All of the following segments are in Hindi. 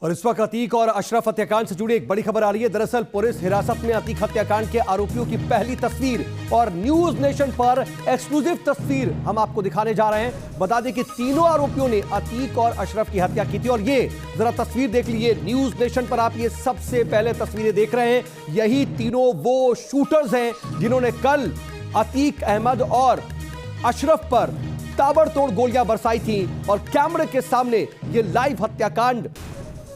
और इस वक्त अतीक और अशरफ हत्याकांड से जुड़ी एक बड़ी खबर आ रही है। दरअसल पुलिस हिरासत में अतीक हत्याकांड के आरोपियों की पहली तस्वीर और न्यूज नेशन पर एक्सक्लूसिव तस्वीर हम आपको दिखाने जा रहे हैं। बता दें कि तीनों आरोपियों ने अतीक और अशरफ की हत्या की थी और ये जरा तस्वीर देख लीजिए। न्यूज नेशन पर आप ये सबसे पहले तस्वीरें देख रहे हैं। यही तीनों वो शूटर्स हैं जिन्होंने कल अतीक अहमद और अशरफ पर ताबड़तोड़ गोलियां बरसाई थी और कैमरे के सामने ये लाइव हत्याकांड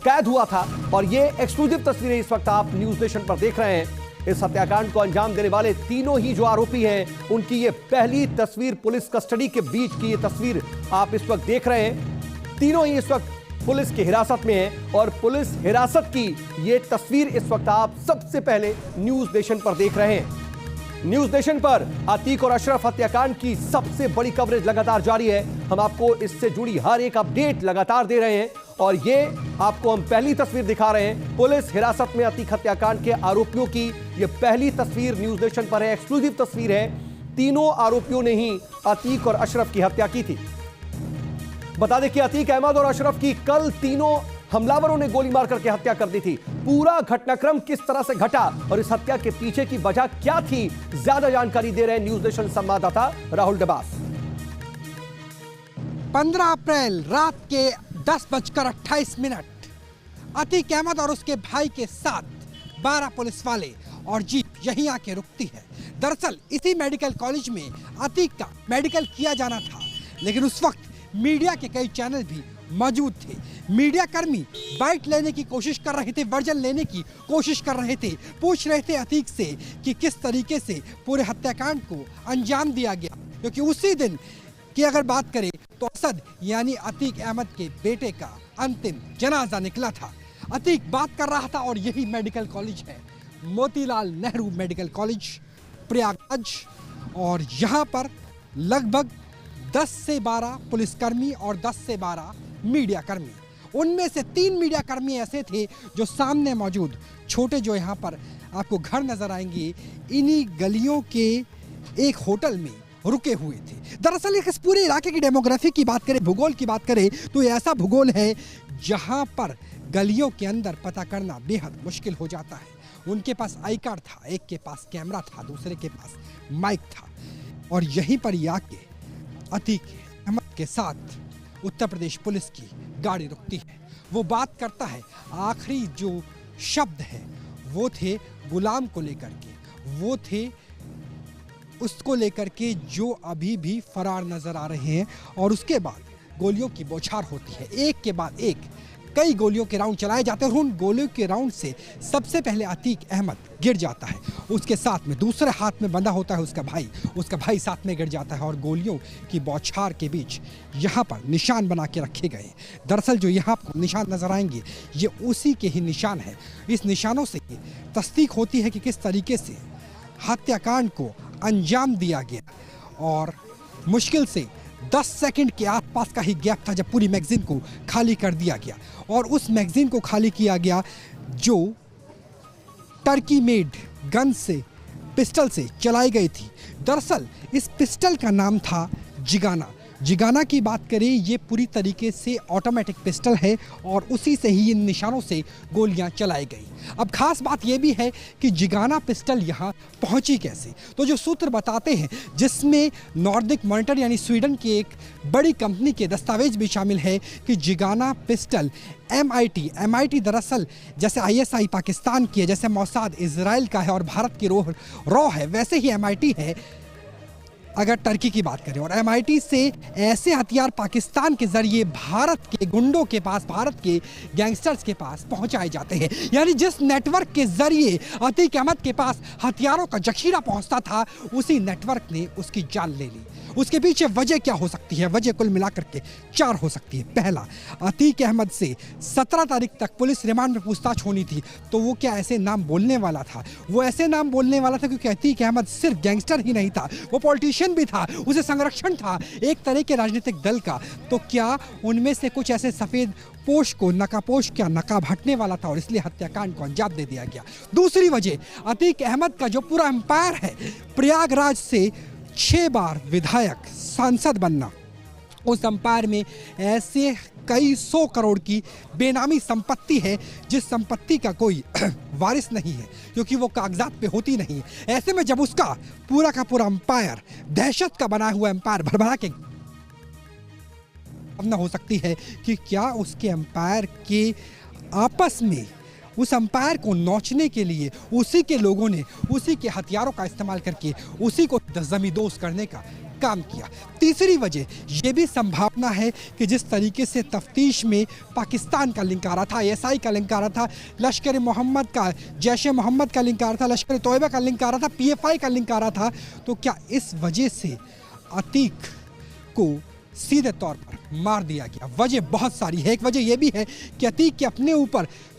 कैद हुआ था। और ये एक्सक्लूसिव तस्वीरें इस वक्त आप न्यूज नेशन पर देख रहे हैं। इस हत्याकांड को अंजाम देने वाले तीनों ही जो आरोपी हैं उनकी ये पहली तस्वीर पुलिस कस्टडी के बीच की ये तस्वीर आप इस वक्त देख रहे हैं। तीनों ही इस वक्त पुलिस की हिरासत में हैं और पुलिस हिरासत की ये तस्वीर इस वक्त आप सबसे पहले न्यूज नेशन पर देख रहे हैं। न्यूज नेशन पर अतीक और अशरफ हत्याकांड की सबसे बड़ी कवरेज लगातार जारी है। हम आपको इससे जुड़ी हर एक अपडेट लगातार दे रहे हैं और ये आपको हम पहली तस्वीर दिखा रहे हैं। पुलिस हिरासत में अतीक हत्याकांड के आरोपियों की ये पहली तस्वीर न्यूज नेशन पर है। एक्सक्लूसिव तस्वीर है। तीनों आरोपियों ने ही अतीक और अशरफ की हत्या की थी। बता दें कि अतीक अहमद और अशरफ की कल तीनों हमलावरों ने गोली मार करके हत्या कर दी थी। पूरा घटनाक्रम किस तरह से घटा और इस हत्या के पीछे की वजह क्या थी, ज्यादा जानकारी दे रहे हैं न्यूज नेशन संवाददाता राहुल डबास। 15 अप्रैल रात के 10:28 अतीक अहमद और उसके भाई के साथ 12 पुलिस वाले और जीप यहीं आके रुकती है। दरअसल इसी मेडिकल कॉलेज में अतीक का मेडिकल किया जाना था, लेकिन उस वक्त मीडिया के कई चैनल भी मौजूद थे। मीडिया कर्मी बाइट लेने की कोशिश कर रहे थे, वर्जन लेने की कोशिश कर रहे थे, पूछ रहे थे अतीक से कि किस तरीके से पूरे हत्याकांड को अंजाम दिया गया। क्योंकि उसी दिन की अगर बात करें तो असद यानी अतीक अहमद के बेटे का अंतिम जनाजा निकला था। अतीक बात कर रहा था और यही मेडिकल कॉलेज है, मोतीलाल नेहरू मेडिकल कॉलेज प्रयागराज। और यहाँ पर लगभग 10 से 12 पुलिसकर्मी और 10 से 12 मीडिया कर्मी। उनमें से 3 मीडिया कर्मी ऐसे थे जो सामने मौजूद छोटे जो यहाँ पर आपको घर नजर आएंगे, इन्हीं गलियों के एक होटल में रुके हुए थे। दरअसल इस पूरे इलाके की डेमोग्राफी की बात करें, भूगोल की बात करें तो ये ऐसा भूगोल है जहाँ पर गलियों के अंदर पता करना बेहद मुश्किल हो जाता है। उनके पास आई कार्ड था, एक के पास कैमरा था, दूसरे के पास माइक था। और यहीं पर ही आके अतीक अहमद के साथ उत्तर प्रदेश पुलिस की गाड़ी रुकती है। वो बात करता है, आखिरी जो शब्द है वो थे गुलाम को लेकर के, वो थे उसको लेकर के जो अभी भी फरार नजर आ रहे हैं। और उसके बाद गोलियों की बौछार होती है, एक के बाद एक कई गोलियों के राउंड चलाए जाते हैं। और उन गोलियों के राउंड से सबसे पहले अतीक अहमद गिर जाता है, उसके साथ में दूसरे हाथ में बंधा होता है उसका भाई साथ में गिर जाता है। और गोलियों की बौछार के बीच यहाँ पर निशान बना के रखे गए। दरअसल जो यहाँ पर निशान नजर आएंगे ये उसी के ही निशान है। इस निशानों से तस्दीक होती है कि किस तरीके से हत्याकांड को अंजाम दिया गया। और मुश्किल से 10 सेकंड के आसपास का ही गैप था जब पूरी मैगजीन को खाली कर दिया गया। और उस मैगजीन को खाली किया गया जो टर्की मेड गन से, पिस्टल से चलाई गई थी। दरअसल इस पिस्टल का नाम था जिगाना। जिगाना की बात करें ये पूरी तरीके से ऑटोमेटिक पिस्टल है और उसी से ही इन निशानों से गोलियां चलाई गई। अब खास बात यह भी है कि जिगाना पिस्टल यहाँ पहुंची कैसे, तो जो सूत्र बताते हैं जिसमें नॉर्डिक मॉनिटर यानी स्वीडन की एक बड़ी कंपनी के दस्तावेज भी शामिल है कि जिगाना पिस्टल MIT दरअसल जैसे ISI पाकिस्तान की है, जैसे मोसाद इजराइल का है और भारत की रॉ है, वैसे ही MIT है अगर टर्की की बात करें। और MIT से ऐसे हथियार पाकिस्तान के जरिए भारत के गुंडों के पास, भारत के गैंगस्टर्स के पास पहुंचाए जाते हैं। यानी जिस नेटवर्क के जरिए अतीक अहमद के पास हथियारों का जखीरा पहुंचता था, उसी नेटवर्क ने उसकी जान ले ली। उसके पीछे वजह क्या हो सकती है? वजह कुल मिलाकर के 4 हो सकती है। पहला, अतीक अहमद से 17 तारीख तक पुलिस रिमांड में पूछताछ होनी थी, तो वो क्या ऐसे नाम बोलने वाला था? वो ऐसे नाम बोलने वाला था क्योंकि अतीक अहमद सिर्फ गैंगस्टर ही नहीं था, वो पॉलिटिशियन भी था, उसे संरक्षण था एक तरह के राजनीतिक दल का। तो क्या उनमें से कुछ ऐसे सफेद पोश को नकापोश क्या नकाब हटने वाला था और इसलिए हत्याकांड को अंजाम दे दिया गया? दूसरी वजह, अतीक अहमद का जो पूरा एम्पायर है, प्रयागराज से 6 बार विधायक, सांसद बनना, उस अंपायर में ऐसे कई 100 करोड़ की बेनामी संपत्ति है जिस संपत्ति का कोई वारिस नहीं है, क्योंकि वो कागजात पे होती नहीं है। ऐसे में जब उसका पूरा का पूरा अंपायर दहशत का बना हुआ अंपायर भरभरा के भावना हो सकती है कि क्या उसके अंपायर के आपस में उस अंपायर को नोचने के लिए उसी के लोगों ने उसी के हथियारों का इस्तेमाल करके उसी को जमींदोज करने का काम किया। तीसरी वजह यह भी संभावना है कि जिस तरीके से तफ्तीश में पाकिस्तान का लिंक आ रहा था, आईएसआई का लिंक आ रहा था, लश्कर मोहम्मद का, जैश ए मोहम्मद का लिंक आ रहा था, लश्कर तोयबा का लिंक आ रहा था, पीएफआई का लिंक आ रहा था, तो क्या इस वजह से अतीक को सीधे तौर पर मार दिया गया? वजह बहुत सारी है। एक वजह यह भी है कि अतीक के अपने ऊपर